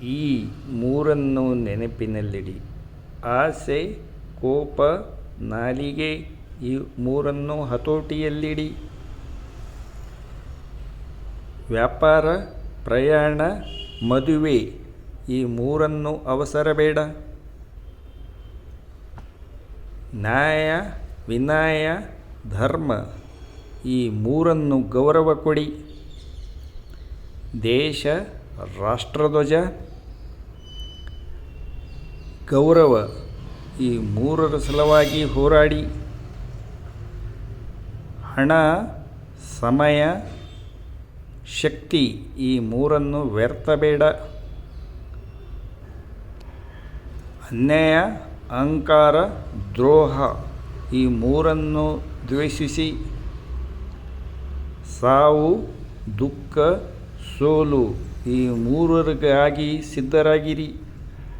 ಈ ಮೂರನ್ನು ನೆನಪಿನಲ್ಲಿಡಿ. ಆಸೆ, ಕೋಪ, ನಾಲಿಗೆ ಈ ಮೂರನ್ನು ಹತೋಟಿಯಲ್ಲಿಡಿ. ವ್ಯಾಪಾರ, ಪ್ರಯಾಣ, ಮದುವೆ ಈ ಮೂರನ್ನು ಅವಸರ ಬೇಡ. ನ್ಯಾಯ, ವಿನಯ, ಧರ್ಮ ಈ ಮೂರನ್ನು ಗೌರವ ಕೊಡಿ. ದೇಶ, ರಾಷ್ಟ್ರಧ್ವಜ, ಗೌರವ ಈ ಮೂರರ ಸಲುವಾಗಿ ಹೋರಾಡಿ. ಹಣ, ಸಮಯ, ಶಕ್ತಿ ಈ ಮೂರನ್ನು ವ್ಯರ್ಥ ಬೇಡ. ಅನ್ಯಾಯ, ಅಹಂಕಾರ, ದ್ರೋಹ ಈ ಮೂರನ್ನು ದ್ವೇಷಿಸಿ. ಸಾವು, ದುಃಖ, ಸೋಲು ಈ ಮೂರರಿಗಾಗಿ ಸಿದ್ಧರಾಗಿರಿ.